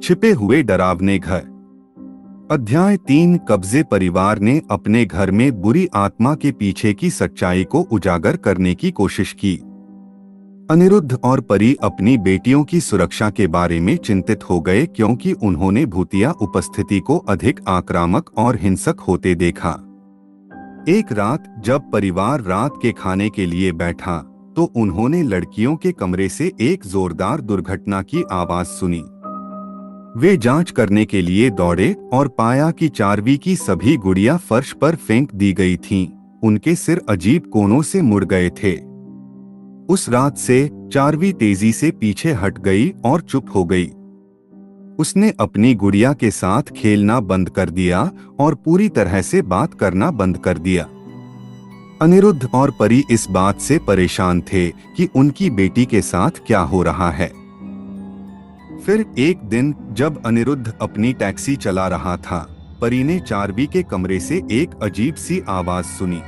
छिपे हुए डरावने घर। अध्याय 3। कब्जे। परिवार ने अपने घर में बुरी आत्मा के पीछे की सच्चाई को उजागर करने की कोशिश की। अनिरुद्ध और परी अपनी बेटियों की सुरक्षा के बारे में चिंतित हो गए क्योंकि उन्होंने भूतिया उपस्थिति को अधिक आक्रामक और हिंसक होते देखा। एक रात जब परिवार रात के खाने के लिए बैठा तो उन्होंने लड़कियों के कमरे से एक जोरदार दुर्घटना की आवाज सुनी। वे जांच करने के लिए दौड़े और पाया कि चारवी की सभी गुड़ियां फर्श पर फेंक दी गई थीं। उनके सिर अजीब कोनों से मुड़ गए थे। उस रात से चारवी तेजी से पीछे हट गई और चुप हो गई। उसने अपनी गुड़िया के साथ खेलना बंद कर दिया और पूरी तरह से बात करना बंद कर दिया। अनिरुद्ध और परी इस बात से परेशान थे कि उनकी बेटी के साथ क्या हो रहा है। फिर एक दिन जब अनिरुद्ध अपनी टैक्सी चला रहा था, परी ने चारवी के कमरे से एक अजीब सी आवाज सुनी।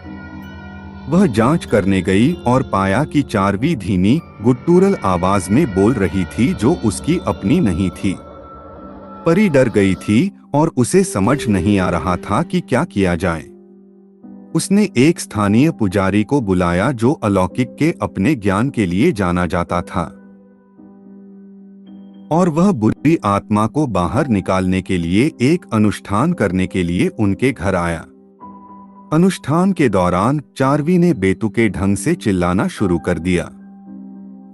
वह जांच करने गई और पाया कि चारवी धीमी गुट्टूरल आवाज में बोल रही थी जो उसकी अपनी नहीं थी। परी डर गई थी और उसे समझ नहीं आ रहा था कि क्या किया जाए। उसने एक स्थानीय पुजारी को बुलाया जो अलौकिक के अपने ज्ञान के लिए जाना जाता था, और वह बुरी आत्मा को बाहर निकालने के लिए एक अनुष्ठान करने के लिए उनके घर आया। अनुष्ठान के दौरान चारवी ने बेतुके ढंग से चिल्लाना शुरू कर दिया।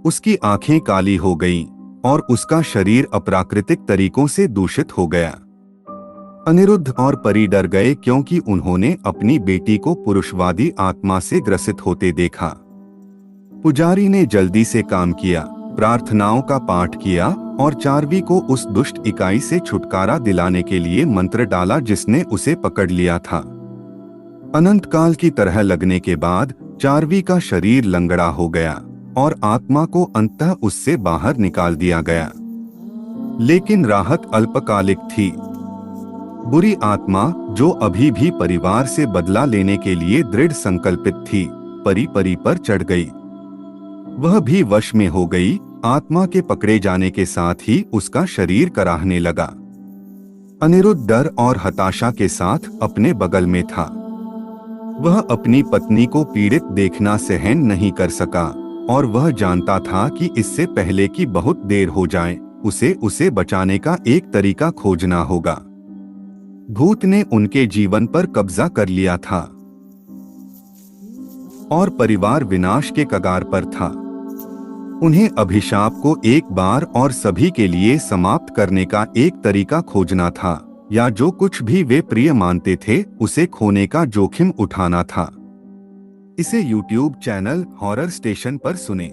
उसकी आंखें काली हो गईं और उसका शरीर अप्राकृतिक तरीकों से दूषित हो गया। अनिरुद्ध और परी डर गए क्योंकि उन्होंने अपनी बेटी को पुरुषवादी आत्मा से ग्रसित होते देखा। पुजारी ने जल्दी से काम किया, प्रार्थनाओं का पाठ किया और चारवी को उस दुष्ट इकाई से छुटकारा दिलाने के लिए मंत्र डाला जिसने उसे पकड़ लिया था। अनंत काल की तरह लगने के बाद चारवी का शरीर लंगड़ा हो गया और आत्मा को अंततः उससे बाहर निकाल दिया गया। लेकिन राहत अल्पकालिक थी। बुरी आत्मा, जो अभी भी परिवार से बदला लेने के लिए दृढ़ संकल्पित थी, परी पर चढ़ गई। वह भी वश में हो गई। आत्मा के पकड़े जाने के साथ ही उसका शरीर कराहने लगा। अनिरुद्ध डर और हताशा के साथ अपने बगल में था। वह अपनी पत्नी को पीड़ित देखना सहन नहीं कर सका और वह जानता था कि इससे पहले कि बहुत देर हो जाए उसे बचाने का एक तरीका खोजना होगा। भूत ने उनके जीवन पर कब्जा कर लिया था और परिवार विनाश के कगार पर था। उन्हें अभिशाप को एक बार और सभी के लिए समाप्त करने का एक तरीका खोजना था, या जो कुछ भी वे प्रिय मानते थे उसे खोने का जोखिम उठाना था। इसे YouTube चैनल हॉरर स्टेशन पर सुनें।